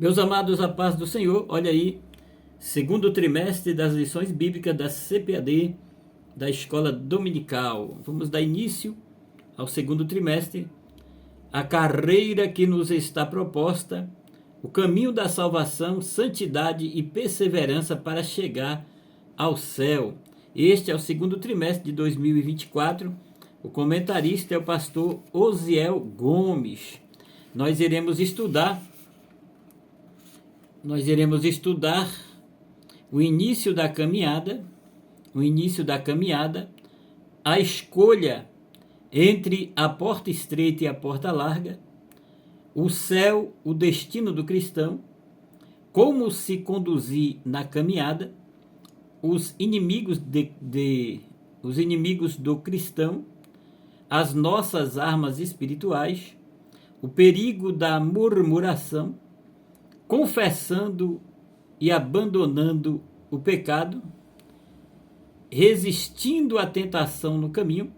Meus amados, a paz do Senhor, olha aí, segundo trimestre das lições bíblicas da CPAD, da Escola Dominical. Vamos dar início ao segundo trimestre, a carreira que nos está proposta, o caminho da salvação, santidade e perseverança para chegar ao céu. Este é o segundo trimestre de 2024. O comentarista é o pastor Osiel Gomes. Nós iremos estudar o início da caminhada, a escolha entre a porta estreita e a porta larga, o céu, o destino do cristão, como se conduzir na caminhada, os inimigos do cristão, as nossas armas espirituais, o perigo da murmuração, confessando e abandonando o pecado, resistindo à tentação no caminho,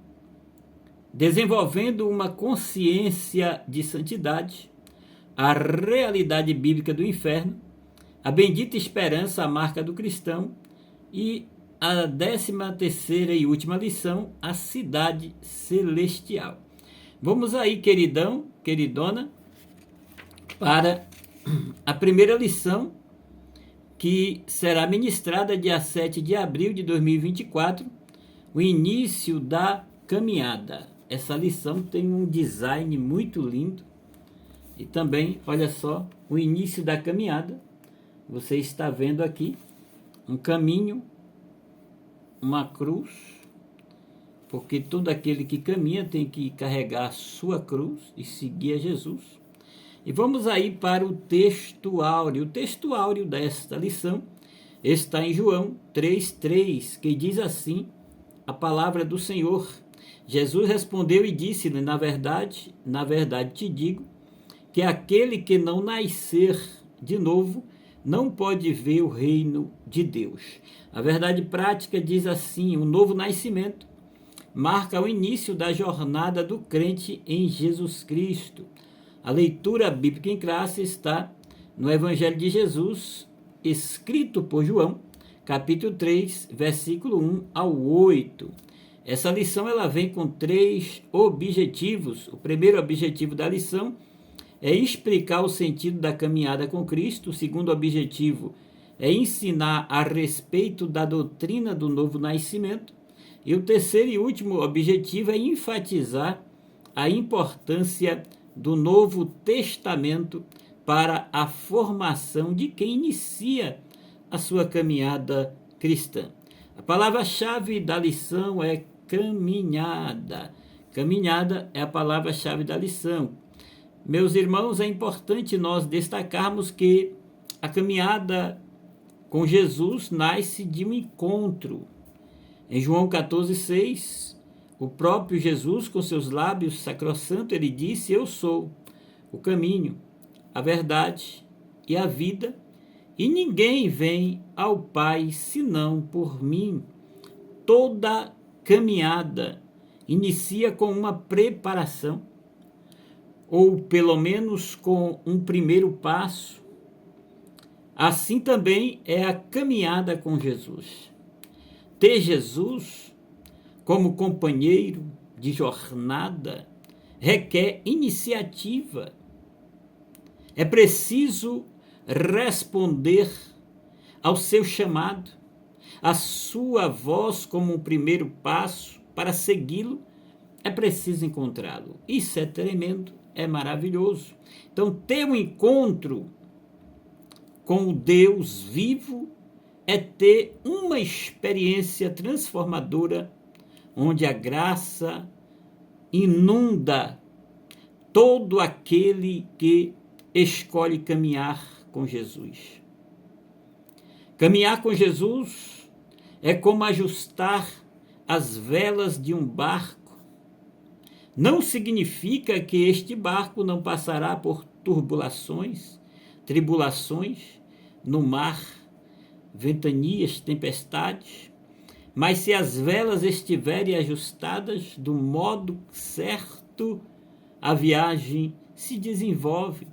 desenvolvendo uma consciência de santidade, a realidade bíblica do inferno, a bendita esperança, a marca do cristão, e a 13ª e última lição, a cidade celestial. Vamos aí, queridão, queridona, para a primeira lição, que será ministrada dia 7 de abril de 2024, o início da caminhada. Essa lição tem um design muito lindo e também, olha só, o início da caminhada. Você está vendo aqui um caminho, uma cruz, porque todo aquele que caminha tem que carregar a sua cruz e seguir a Jesus. E vamos aí para o texto áureo. O texto áureo desta lição está em João 3,3, que diz assim, a palavra do Senhor. Jesus respondeu e disse-lhe, na verdade te digo, que aquele que não nascer de novo não pode ver o reino de Deus. A verdade prática diz assim, o novo nascimento marca o início da jornada do crente em Jesus Cristo. A leitura bíblica em classe está no Evangelho de Jesus, escrito por João, capítulo 3, versículo 1 ao 8. Essa lição ela vem com 3 objetivos. O primeiro objetivo da lição é explicar o sentido da caminhada com Cristo. O segundo objetivo é ensinar a respeito da doutrina do novo nascimento. E o terceiro e último objetivo é enfatizar a importância do Novo Testamento para a formação de quem inicia a sua caminhada cristã. A palavra-chave da lição é caminhada. Caminhada é a palavra-chave da lição. Meus irmãos, é importante nós destacarmos que a caminhada com Jesus nasce de um encontro. Em João 14,6, o próprio Jesus, com seus lábios sacrossantos, ele disse, eu sou o caminho, a verdade e a vida, e ninguém vem ao Pai senão por mim. Toda caminhada inicia com uma preparação, ou pelo menos com um primeiro passo. Assim também é a caminhada com Jesus. Ter Jesus como companheiro de jornada requer iniciativa. É preciso responder ao seu chamado, a sua voz como um primeiro passo. Para segui-lo, é preciso encontrá-lo. Isso é tremendo, é maravilhoso. Então, ter um encontro com o Deus vivo é ter uma experiência transformadora, onde a graça inunda todo aquele que escolhe caminhar com Jesus. Caminhar com Jesus é como ajustar as velas de um barco. Não significa que este barco não passará por tribulações no mar, ventanias, tempestades, mas se as velas estiverem ajustadas do modo certo, a viagem se desenvolve.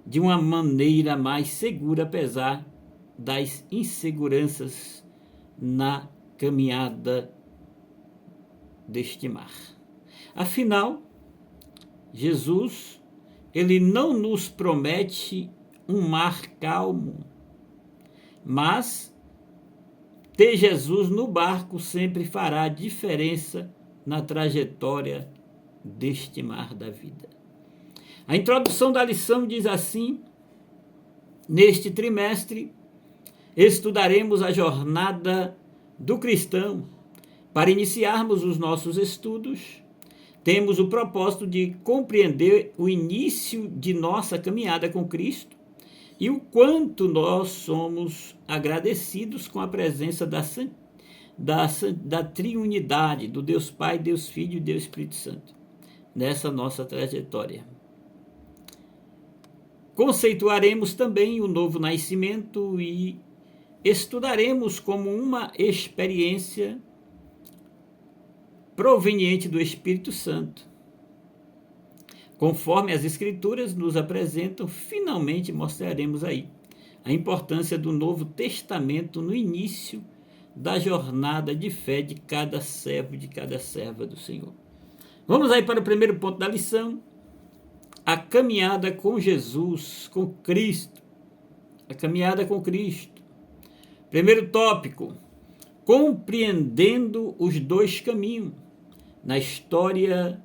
de uma maneira mais segura, apesar das inseguranças na caminhada deste mar. Afinal, Jesus, ele não nos promete um mar calmo, mas ter Jesus no barco sempre fará diferença na trajetória deste mar da vida. A introdução da lição diz assim: neste trimestre, estudaremos a jornada do cristão. Para iniciarmos os nossos estudos, temos o propósito de compreender o início de nossa caminhada com Cristo e o quanto nós somos agradecidos com a presença da triunidade, do Deus Pai, Deus Filho e Deus Espírito Santo, nessa nossa trajetória. Conceituaremos também o novo nascimento e estudaremos como uma experiência proveniente do Espírito Santo. Conforme as Escrituras nos apresentam, finalmente mostraremos aí a importância do Novo Testamento no início da jornada de fé de cada servo e de cada serva do Senhor. Vamos aí para o primeiro ponto da lição: a caminhada com Jesus, com Cristo. A caminhada com Cristo. Primeiro tópico: compreendendo os dois caminhos. Na história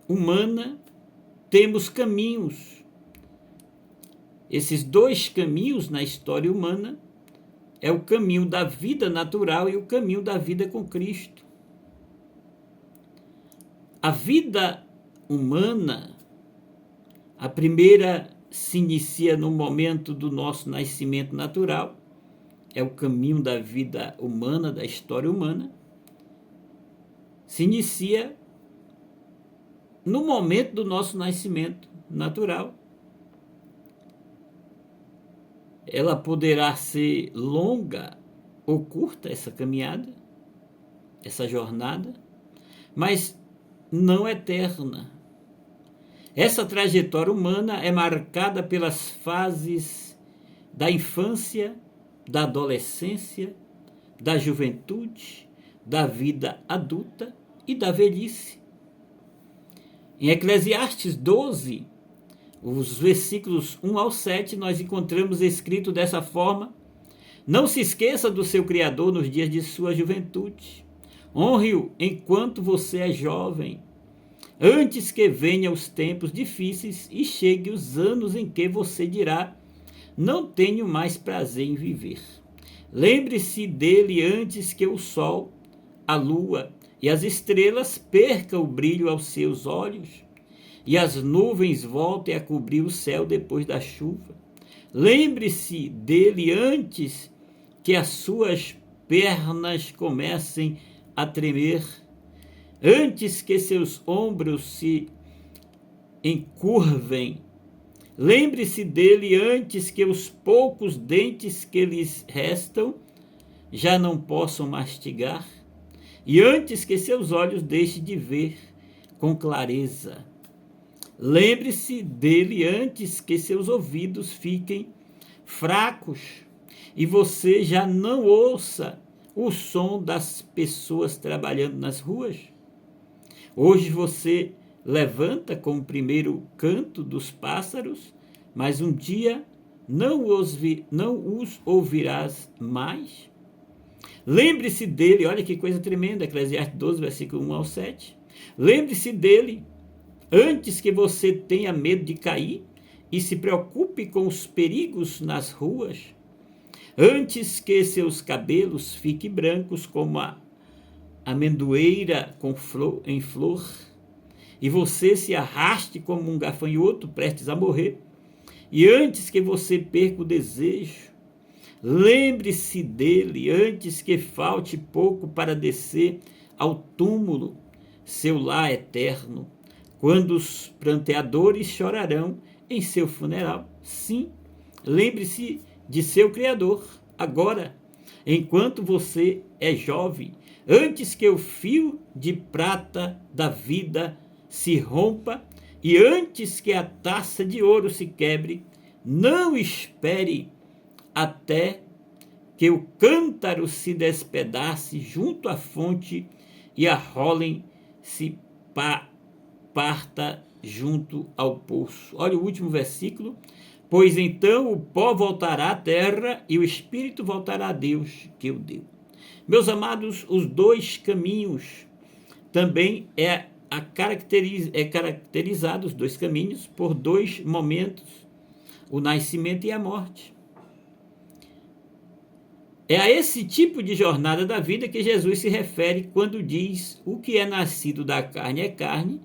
humana, temos caminhos. Esses dois caminhos na história humana é o caminho da vida natural e o caminho da vida com Cristo. A vida humana, a primeira se inicia no momento do nosso nascimento natural, é o caminho da vida humana, da história humana, se inicia no momento do nosso nascimento natural. Ela poderá ser longa ou curta, essa caminhada, essa jornada, mas não eterna. Essa trajetória humana é marcada pelas fases da infância, da adolescência, da juventude, da vida adulta e da velhice. Em Eclesiastes 12, os versículos 1 ao 7, nós encontramos escrito dessa forma: não se esqueça do seu Criador nos dias de sua juventude. Honre-o enquanto você é jovem, antes que venham os tempos difíceis e chegue os anos em que você dirá: não tenho mais prazer em viver. Lembre-se dele antes que o sol, a lua e as estrelas percam o brilho aos seus olhos e as nuvens voltem a cobrir o céu depois da chuva. Lembre-se dele antes que as suas pernas comecem a tremer, antes que seus ombros se encurvem. Lembre-se dele antes que os poucos dentes que lhes restam já não possam mastigar, e antes que seus olhos deixem de ver com clareza. Lembre-se dele antes que seus ouvidos fiquem fracos e você já não ouça o som das pessoas trabalhando nas ruas. Hoje você levanta com o primeiro canto dos pássaros, mas um dia não os ouvirás mais. Lembre-se dele, olha que coisa tremenda, Eclesiastes 12, versículo 1 ao 7. Lembre-se dele antes que você tenha medo de cair e se preocupe com os perigos nas ruas. Antes que seus cabelos fiquem brancos como a amendoeira em flor, e você se arraste como um gafanhoto prestes a morrer, e antes que você perca o desejo. Lembre-se dele antes que falte pouco para descer ao túmulo, seu lar eterno, quando os pranteadores chorarão em seu funeral. Sim, lembre-se de seu Criador agora, enquanto você é jovem, antes que o fio de prata da vida se rompa E antes que a taça de ouro se quebre, não espere até que o cântaro se despedace junto à fonte e a rolem se parta junto ao poço. Olha o último versículo. Pois então o pó voltará à terra e o espírito voltará a Deus que o deu. Meus amados, os dois caminhos também caracterizados, os dois caminhos, por dois momentos, o nascimento e a morte. É a esse tipo de jornada da vida que Jesus se refere quando diz: o que é nascido da carne é carne,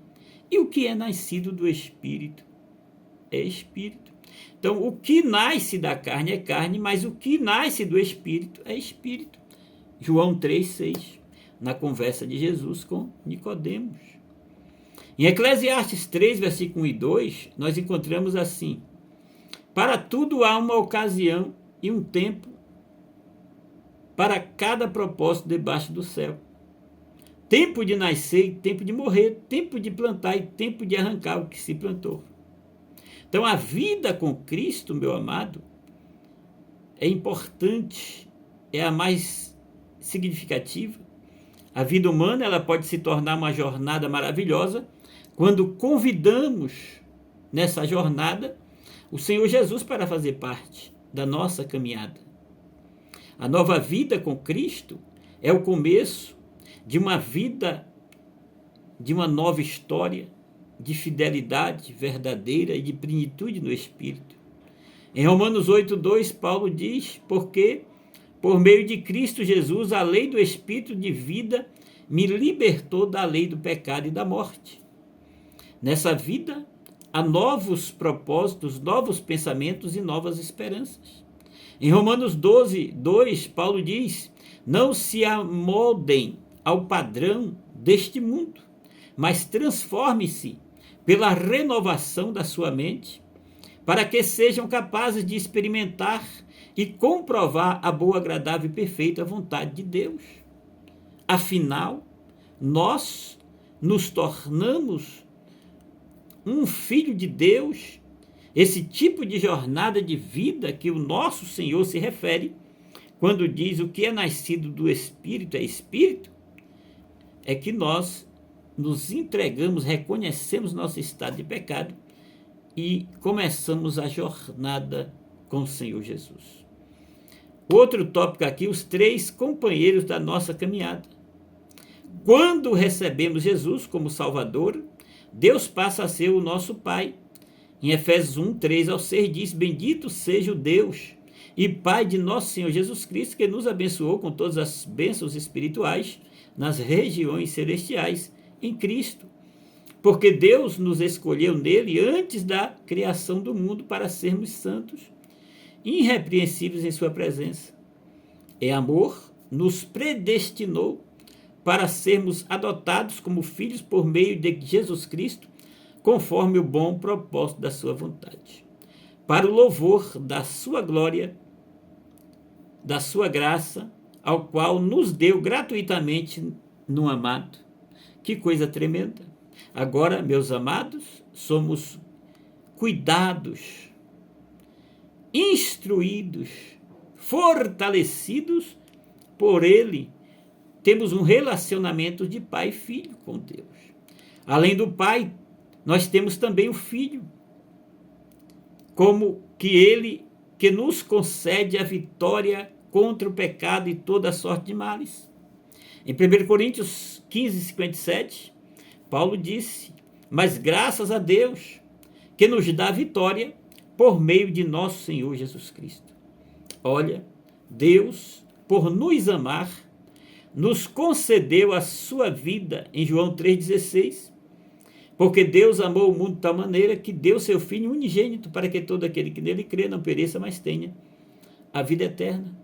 e o que é nascido do Espírito é Espírito. Então, o que nasce da carne é carne, mas o que nasce do Espírito é Espírito. João 3,6, na conversa de Jesus com Nicodemos. Em Eclesiastes 3, versículo 1 e 2, nós encontramos assim: para tudo há uma ocasião e um tempo para cada propósito debaixo do céu. Tempo de nascer e tempo de morrer, tempo de plantar e tempo de arrancar o que se plantou. Então, a vida com Cristo, meu amado, é importante, é a mais significativa. A vida humana, ela pode se tornar uma jornada maravilhosa quando convidamos nessa jornada o Senhor Jesus para fazer parte da nossa caminhada. A nova vida com Cristo é o começo de uma vida, de uma nova história, de fidelidade verdadeira e de plenitude no Espírito. Em Romanos 8,2, Paulo diz: porque por meio de Cristo Jesus, a lei do Espírito de vida me libertou da lei do pecado e da morte. Nessa vida, há novos propósitos, novos pensamentos e novas esperanças. Em Romanos 12,2, Paulo diz: não se amoldem ao padrão deste mundo, mas transforme-se pela renovação da sua mente, para que sejam capazes de experimentar e comprovar a boa, agradável e perfeita vontade de Deus. Afinal, nós nos tornamos um filho de Deus. Esse tipo de jornada de vida que o nosso Senhor se refere quando diz: o que é nascido do Espírito é Espírito, é que nós nos entregamos, reconhecemos nosso estado de pecado e começamos a jornada com o Senhor Jesus. Outro tópico aqui: os três companheiros da nossa caminhada. Quando recebemos Jesus como Salvador, Deus passa a ser o nosso Pai. Em Efésios 1, 3 ao 6 diz: bendito seja o Deus e Pai de nosso Senhor Jesus Cristo, que nos abençoou com todas as bênçãos espirituais nas regiões celestiais em Cristo, porque Deus nos escolheu nele antes da criação do mundo para sermos santos, irrepreensíveis em sua presença. Em amor, nos predestinou para sermos adotados como filhos por meio de Jesus Cristo, conforme o bom propósito da sua vontade, para o louvor da sua glória, da sua graça, ao qual nos deu gratuitamente no amado. Que coisa tremenda! Agora, meus amados, somos cuidados, instruídos, fortalecidos por Ele. Temos um relacionamento de pai e filho com Deus. Além do pai, nós temos também o filho, como que ele que nos concede a vitória contra o pecado e toda a sorte de males. Em 1 Coríntios 15, 57, Paulo disse: mas graças a Deus que nos dá a vitória por meio de nosso Senhor Jesus Cristo. Olha, Deus, por nos amar, nos concedeu a sua vida, em João 3,16, porque Deus amou o mundo de tal maneira que deu seu Filho unigênito para que todo aquele que nele crê não pereça, mas tenha a vida eterna.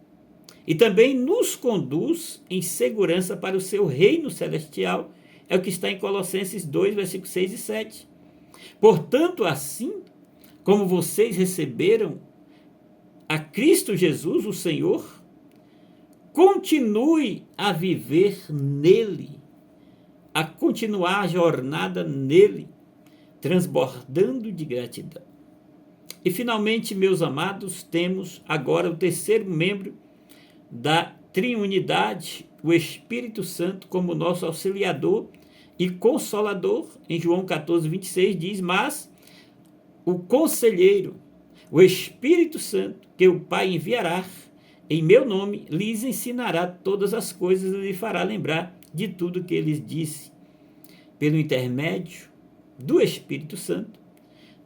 E também nos conduz em segurança para o seu reino celestial, é o que está em Colossenses 2, versículos 6 e 7. Portanto, assim como vocês receberam a Cristo Jesus, o Senhor, continue a viver nele, a continuar a jornada nele, transbordando de gratidão. E finalmente, meus amados, temos agora o terceiro membro da triunidade, o Espírito Santo, como nosso auxiliador e consolador. Em João 14, 26 diz: mas o conselheiro, o Espírito Santo, que o Pai enviará em meu nome, lhes ensinará todas as coisas e lhe fará lembrar de tudo que ele disse. Pelo intermédio do Espírito Santo,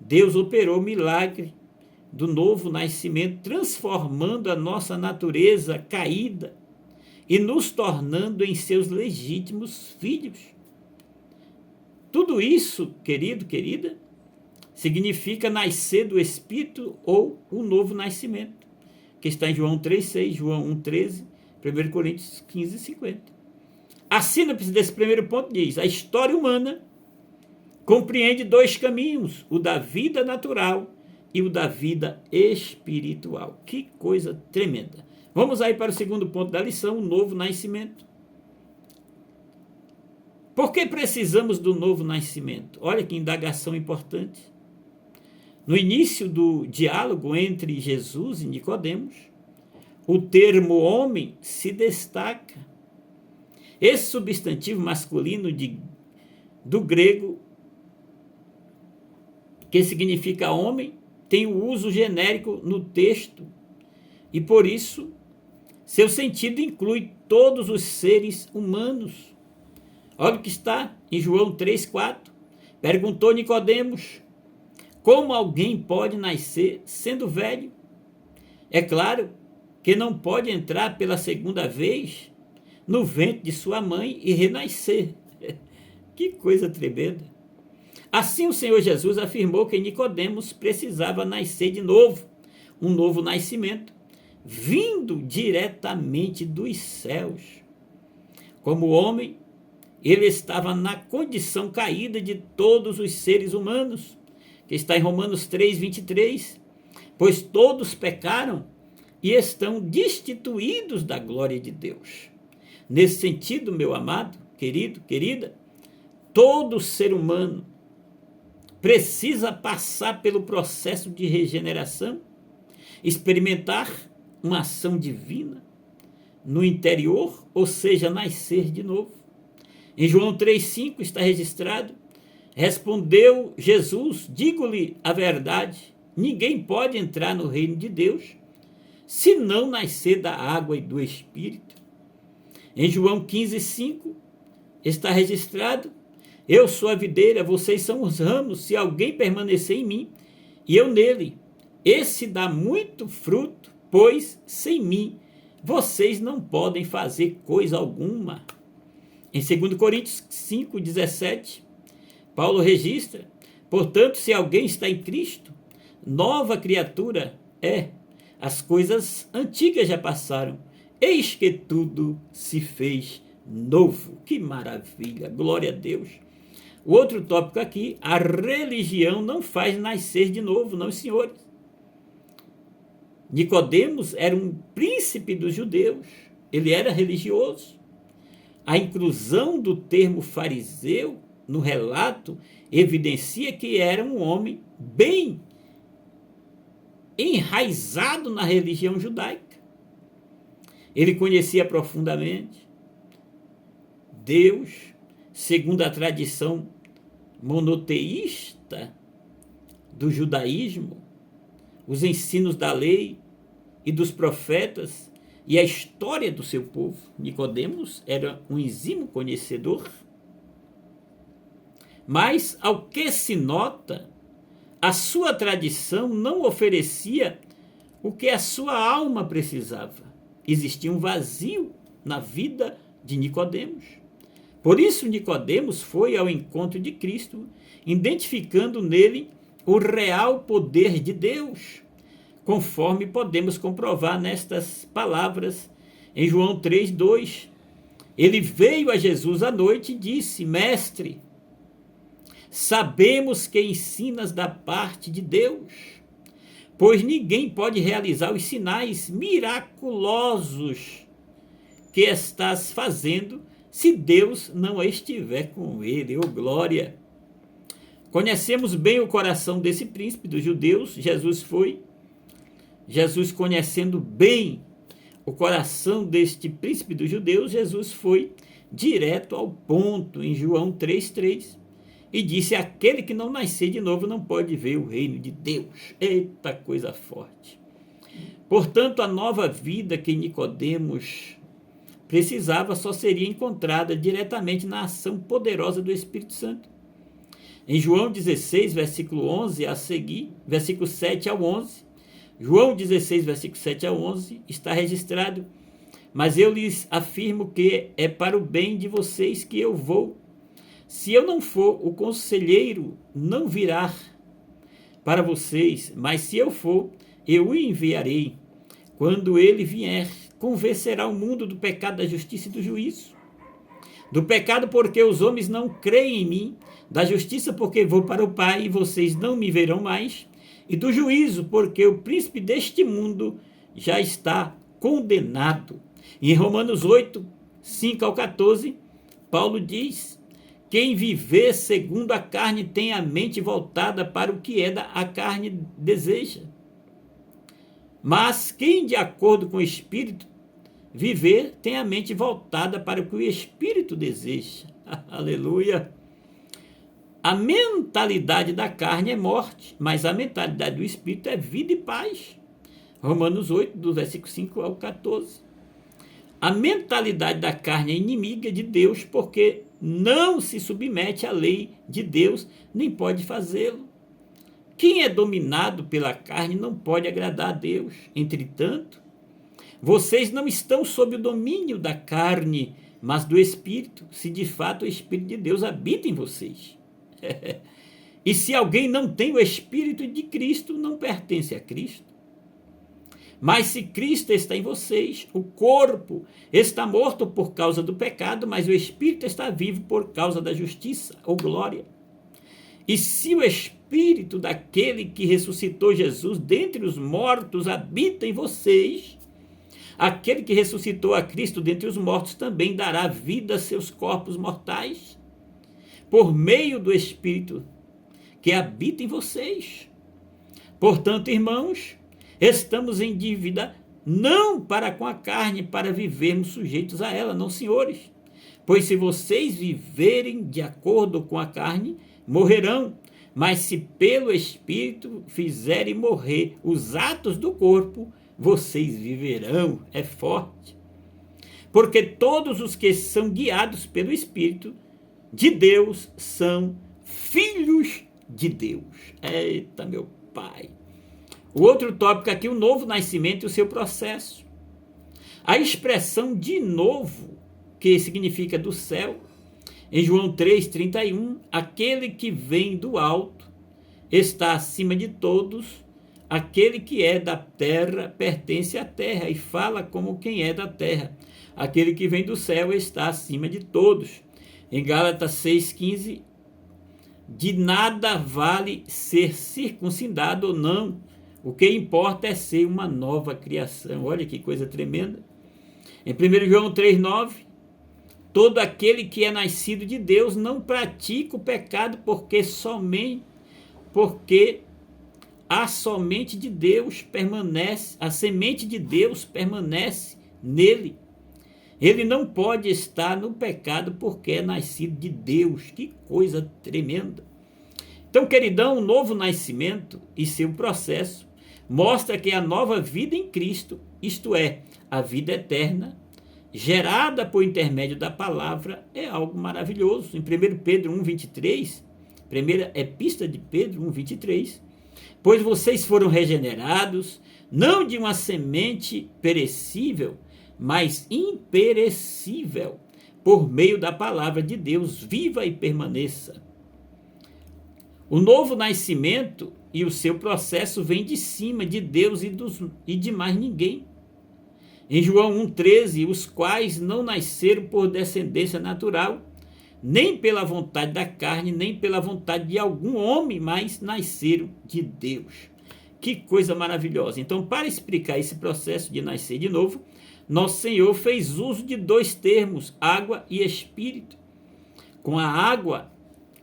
Deus operou o milagre do novo nascimento, transformando a nossa natureza caída e nos tornando em seus legítimos filhos. Tudo isso, querido, querida, significa nascer do Espírito ou o novo nascimento, que está em João 3,6, João 1,13, 1 Coríntios 15, 50. A síntese desse primeiro ponto diz: a história humana compreende dois caminhos, o da vida natural e o da vida espiritual. Que coisa tremenda. Vamos aí para o segundo ponto da lição, o novo nascimento. Por que precisamos do novo nascimento? Olha que indagação importante. No início do diálogo entre Jesus e Nicodemos, o termo homem se destaca. Esse substantivo masculino do grego, que significa homem, tem o uso genérico no texto e, por isso, seu sentido inclui todos os seres humanos. Olha o que está em João 3,4. Perguntou Nicodemos: como alguém pode nascer sendo velho? É claro que não pode entrar pela segunda vez no ventre de sua mãe e renascer. Que coisa tremenda. Assim o Senhor Jesus afirmou que Nicodemos precisava nascer de novo, um novo nascimento, vindo diretamente dos céus. Como homem, ele estava na condição caída de todos os seres humanos, que está em Romanos 3, 23, pois todos pecaram e estão destituídos da glória de Deus. Nesse sentido, meu amado, querido, querida, todo ser humano precisa passar pelo processo de regeneração, experimentar uma ação divina no interior, ou seja, nascer de novo. Em João 3,5 está registrado: respondeu Jesus: digo-lhe a verdade, ninguém pode entrar no reino de Deus se não nascer da água e do Espírito. Em João 15,5 está registrado: eu sou a videira, vocês são os ramos. Se alguém permanecer em mim e eu nele, esse dá muito fruto, pois sem mim vocês não podem fazer coisa alguma. Em 2 Coríntios 5,17, Paulo registra: portanto, se alguém está em Cristo, nova criatura é. As coisas antigas já passaram, eis que tudo se fez novo. Que maravilha, glória a Deus. O outro tópico aqui: a religião não faz nascer de novo, não, senhores. Nicodemos era um príncipe dos judeus, ele era religioso. A inclusão do termo fariseu no relato evidencia que era um homem bem enraizado na religião judaica. Ele conhecia profundamente Deus, segundo a tradição monoteísta do judaísmo, os ensinos da lei e dos profetas e a história do seu povo. Nicodemos era um exímio conhecedor, mas, ao que se nota, a sua tradição não oferecia o que a sua alma precisava. Existia um vazio na vida de Nicodemos. Por isso, Nicodemos foi ao encontro de Cristo, identificando nele o real poder de Deus, conforme podemos comprovar nestas palavras em João 3,2. Ele veio a Jesus à noite e disse: mestre, sabemos que ensinas da parte de Deus, pois ninguém pode realizar os sinais miraculosos que estás fazendo se Deus não estiver com ele. Oh, glória! Conhecemos bem o coração desse príncipe dos judeus. Jesus conhecendo bem o coração deste príncipe dos judeus, Jesus foi direto ao ponto em João 3,3 e disse: aquele que não nascer de novo não pode ver o reino de Deus. Eita, coisa forte. Portanto, a nova vida que Nicodemos precisava só seria encontrada diretamente na ação poderosa do Espírito Santo. Em João 16, versículo 11 a seguir, versículo 7 ao 11, João 16, versículo 7 a 11, está registrado: mas eu lhes afirmo que é para o bem de vocês que eu vou. Se eu não for, o conselheiro não virá para vocês, mas se eu for, eu o enviarei. Quando ele vier, convencerá o mundo do pecado, da justiça e do juízo. Do pecado, porque os homens não creem em mim; da justiça, porque vou para o Pai e vocês não me verão mais; e do juízo, porque o príncipe deste mundo já está condenado. Em Romanos 8, 5 ao 14, Paulo diz: quem viver segundo a carne tem a mente voltada para o que a carne deseja. Mas quem de acordo com o Espírito viver tem a mente voltada para o que o Espírito deseja. Aleluia! A mentalidade da carne é morte, mas a mentalidade do Espírito é vida e paz. Romanos 8, do versículo 5 ao 14. A mentalidade da carne é inimiga de Deus, porque não se submete à lei de Deus, nem pode fazê-lo. Quem é dominado pela carne não pode agradar a Deus. Entretanto, vocês não estão sob o domínio da carne, mas do Espírito, se de fato o Espírito de Deus habita em vocês. E se alguém não tem o Espírito de Cristo, não pertence a Cristo. Mas se Cristo está em vocês, o corpo está morto por causa do pecado, mas o Espírito está vivo por causa da justiça ou glória. E se o Espírito daquele que ressuscitou Jesus dentre os mortos habita em vocês, aquele que ressuscitou a Cristo dentre os mortos também dará vida a seus corpos mortais, por meio do Espírito que habita em vocês. Portanto, irmãos, estamos em dívida não para com a carne, para vivermos sujeitos a ela, não, senhores. Pois se vocês viverem de acordo com a carne, morrerão. Mas se pelo Espírito fizerem morrer os atos do corpo, vocês viverão. É forte. Porque todos os que são guiados pelo Espírito de Deus são filhos de Deus. Eita, meu Pai. O outro tópico aqui, o novo nascimento e o seu processo. A expressão de novo, que significa do céu, em João 3,31, aquele que vem do alto está acima de todos, aquele que é da terra pertence à terra e fala como quem é da terra. Aquele que vem do céu está acima de todos. Em Gálatas 6,15, de nada vale ser circuncidado ou não, o que importa é ser uma nova criação. Olha que coisa tremenda. Em 1 João 3,9, todo aquele que é nascido de Deus não pratica o pecado, porque a semente de Deus permanece nele. Ele não pode estar no pecado porque é nascido de Deus. Que coisa tremenda. Então, queridão, o novo nascimento e seu processo mostra que a nova vida em Cristo, isto é, a vida eterna, gerada por intermédio da palavra, é algo maravilhoso. Em 1 Pedro 1,23, primeira epístola de Pedro 1,23, pois vocês foram regenerados, não de uma semente perecível, mas imperecível, por meio da palavra de Deus, viva e permaneça. O novo nascimento e o seu processo vem de cima de Deus e de mais ninguém. Em João 1,13, os quais não nasceram por descendência natural, nem pela vontade da carne, nem pela vontade de algum homem, mas nasceram de Deus. Que coisa maravilhosa. Então, para explicar esse processo de nascer de novo, nosso Senhor fez uso de dois termos, água e espírito. Com a água,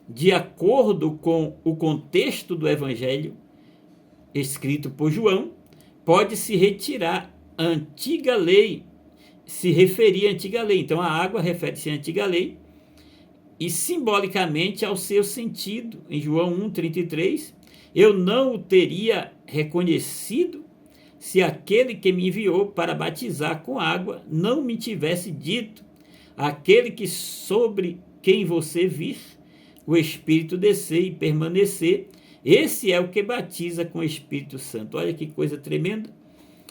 de acordo com o contexto do Evangelho escrito por João, pode-se retirar a antiga lei, se referir à antiga lei. Então, a água refere-se à antiga lei e simbolicamente ao seu sentido. Em João 1,33, eu não o teria reconhecido se aquele que me enviou para batizar com água não me tivesse dito: aquele que sobre quem você vir o Espírito descer e permanecer, esse é o que batiza com o Espírito Santo. Olha que coisa tremenda.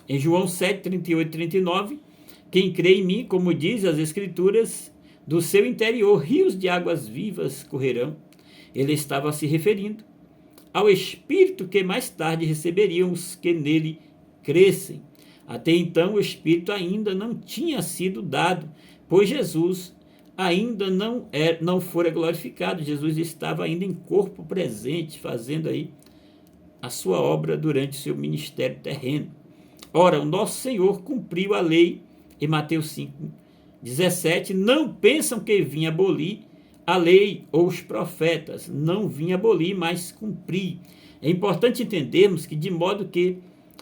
Em João 7, 38 e 39, quem crê em mim, como diz as Escrituras, do seu interior rios de águas vivas correrão. Ele estava se referindo ao Espírito que mais tarde receberiam os que nele crescem. Até então o Espírito ainda não tinha sido dado, pois Jesus ainda não fora glorificado. Jesus estava ainda em corpo presente, fazendo aí a sua obra durante o seu ministério terreno. Ora, o nosso Senhor cumpriu a lei em Mateus 5:17. Não pensam que vinha abolir a lei ou os profetas. Não vinha abolir, mas cumprir. É importante entendermos que, de modo que,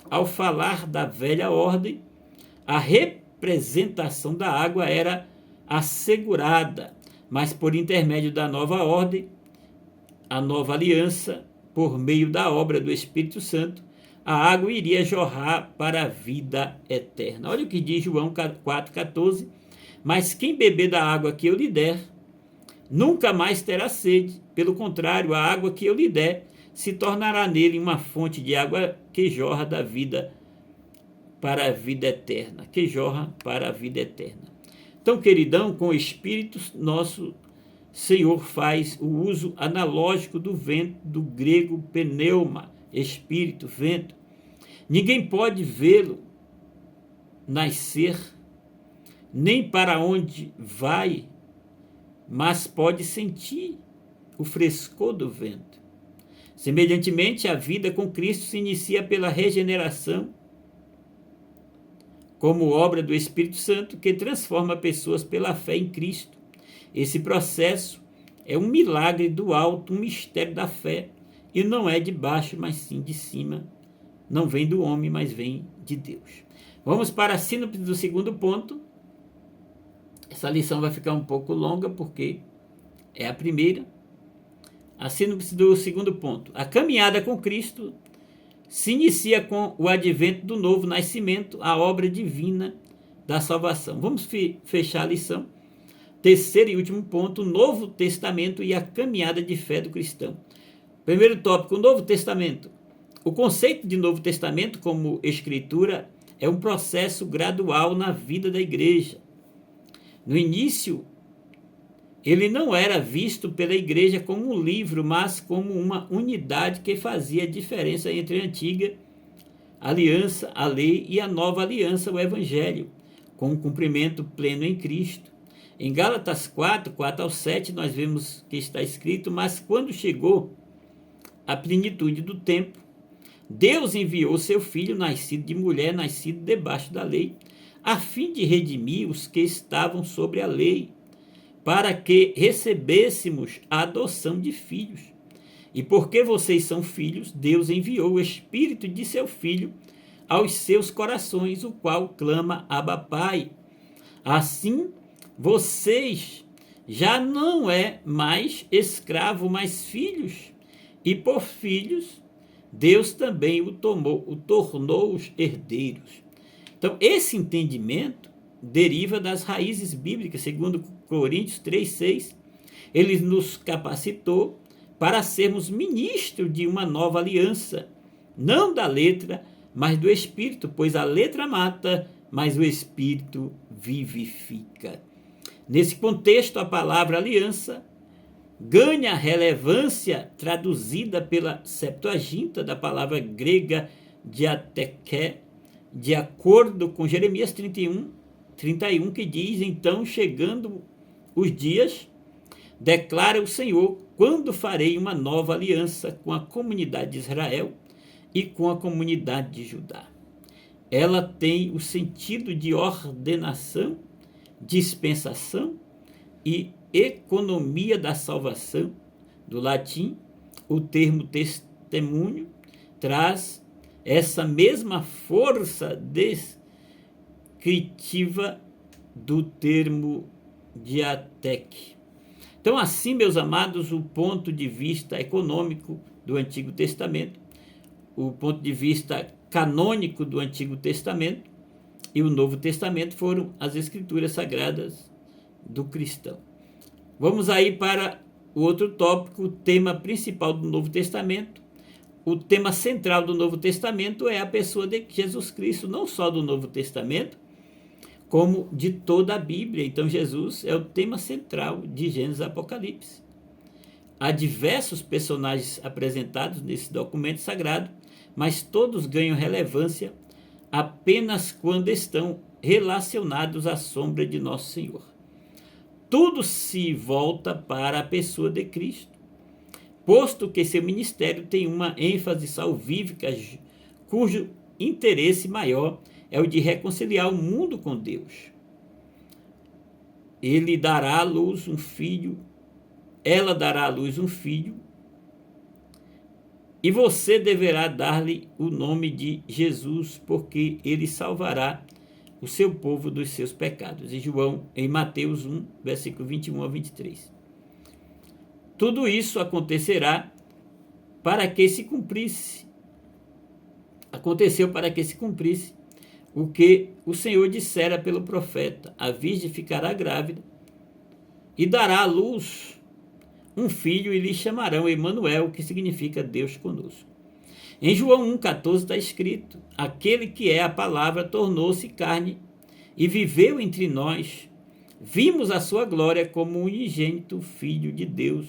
ao falar da velha ordem, a representação da água era assegurada, mas por intermédio da nova ordem, a nova aliança, por meio da obra do Espírito Santo, a água iria jorrar para a vida eterna. Olha o que diz João 4,14. Mas quem beber da água que eu lhe der, nunca mais terá sede. Pelo contrário, a água que eu lhe der se tornará nele uma fonte de água que jorra da vida para a vida eterna. Que jorra para a vida eterna. Então, queridão, com o Espírito, nosso Senhor faz o uso analógico do vento, do grego pneuma, espírito, vento. Ninguém pode vê-lo nascer, nem para onde vai, mas pode sentir o frescor do vento. Semelhantemente, a vida com Cristo se inicia pela regeneração, como obra do Espírito Santo, que transforma pessoas pela fé em Cristo. Esse processo é um milagre do alto, um mistério da fé, e não é de baixo, mas sim de cima. Não vem do homem, mas vem de Deus. Vamos para a síntese do segundo ponto. Essa lição vai ficar um pouco longa, porque é a primeira. A síntese do segundo ponto. A caminhada com Cristo se inicia com o advento do novo nascimento, a obra divina da salvação. Vamos fechar a lição. Terceiro e último ponto, o Novo Testamento e a caminhada de fé do cristão. Primeiro tópico, o Novo Testamento. O conceito de Novo Testamento como escritura é um processo gradual na vida da igreja. No início, ele não era visto pela igreja como um livro, mas como uma unidade que fazia a diferença entre a antiga aliança, a lei, e a nova aliança, o evangelho, com um cumprimento pleno em Cristo. Em Gálatas 4:4-7, nós vemos que está escrito: mas quando chegou a plenitude do tempo, Deus enviou seu Filho, nascido de mulher, nascido debaixo da lei, a fim de redimir os que estavam sobre a lei, para que recebêssemos a adoção de filhos. E porque vocês são filhos, Deus enviou o Espírito de seu Filho aos seus corações, o qual clama: Abba, Pai. Assim, vocês já não é mais escravo, mas filhos. E por filhos, Deus também o tornou os herdeiros. Então, esse entendimento deriva das raízes bíblicas. Segundo Coríntios 3:6, ele nos capacitou para sermos ministros de uma nova aliança, não da letra, mas do Espírito, pois a letra mata, mas o Espírito vivifica. Nesse contexto, a palavra aliança ganha relevância traduzida pela Septuaginta da palavra grega diateké, de acordo com Jeremias 31, que diz: então, chegando os dias, declara o Senhor, quando farei uma nova aliança com a comunidade de Israel e com a comunidade de Judá. Ela tem o sentido de ordenação, dispensação e economia da salvação, do latim, o termo testemunho traz essa mesma força descritiva do termo diatec. Então, assim, meus amados, o ponto de vista econômico do Antigo Testamento, o ponto de vista canônico do Antigo Testamento e o Novo Testamento foram as Escrituras Sagradas do cristão. Vamos aí para o outro tópico, o tema principal do Novo Testamento. O tema central do Novo Testamento é a pessoa de Jesus Cristo, não só do Novo Testamento, como de toda a Bíblia. Então, Jesus é o tema central de Gênesis e Apocalipse. Há diversos personagens apresentados nesse documento sagrado, mas todos ganham relevância apenas quando estão relacionados à sombra de Nosso Senhor. Tudo se volta para a pessoa de Cristo, posto que seu ministério tem uma ênfase salvífica, cujo interesse maior é o de reconciliar o mundo com Deus. Ele dará à luz um filho, ela dará à luz um filho, e você deverá dar-lhe o nome de Jesus, porque ele salvará o seu povo dos seus pecados. Em Mateus 1, versículo 21 a 23. Tudo isso acontecerá para que se cumprisse. Aconteceu para que se cumprisse o que o Senhor dissera pelo profeta: a virgem ficará grávida e dará à luz um filho e lhe chamarão Emanuel, que significa Deus conosco. Em João 1,14 está escrito: aquele que é a palavra tornou-se carne e viveu entre nós. Vimos a sua glória como um unigênito Filho de Deus,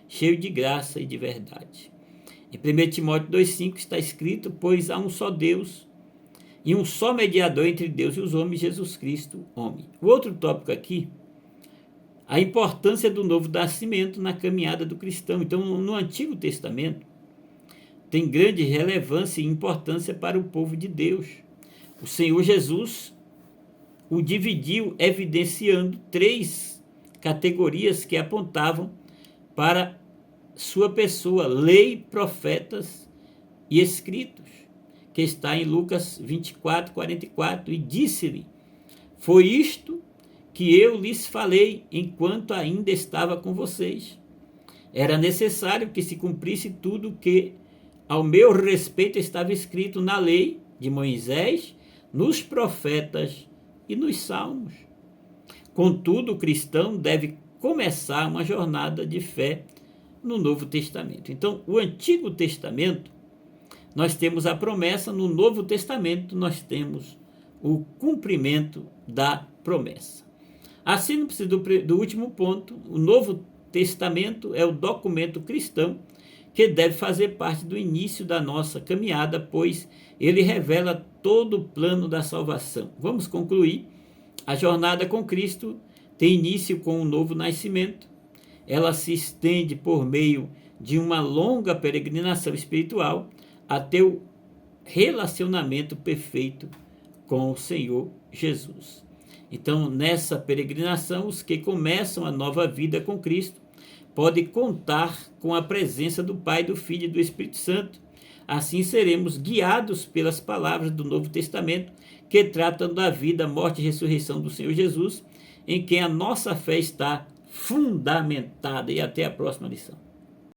cheio de graça e de verdade. Em 1 Timóteo 2,5 está escrito: pois há um só Deus e um só mediador entre Deus e os homens, Jesus Cristo, homem. O outro tópico aqui, a importância do novo nascimento na caminhada do cristão. Então, no Antigo Testamento, tem grande relevância e importância para o povo de Deus. O Senhor Jesus o dividiu, evidenciando 3 categorias que apontavam para sua pessoa: lei, profetas e escritos, que está em Lucas 24, 44, e disse-lhe: foi isto que eu lhes falei enquanto ainda estava com vocês. Era necessário que se cumprisse tudo que ao meu respeito estava escrito na lei de Moisés, nos profetas e nos salmos. Contudo, o cristão deve começar uma jornada de fé no Novo Testamento. Então, o Antigo Testamento, nós temos a promessa; no Novo Testamento, nós temos o cumprimento da promessa. A síntese do último ponto: o Novo Testamento é o documento cristão que deve fazer parte do início da nossa caminhada, pois ele revela todo o plano da salvação. Vamos concluir. A jornada com Cristo tem início com o novo nascimento. Ela se estende por meio de uma longa peregrinação espiritual até o relacionamento perfeito com o Senhor Jesus. Então, nessa peregrinação, os que começam a nova vida com Cristo podem contar com a presença do Pai, do Filho e do Espírito Santo. Assim seremos guiados pelas palavras do Novo Testamento, que tratam da vida, morte e ressurreição do Senhor Jesus, em quem a nossa fé está fundamentada. E até a próxima lição.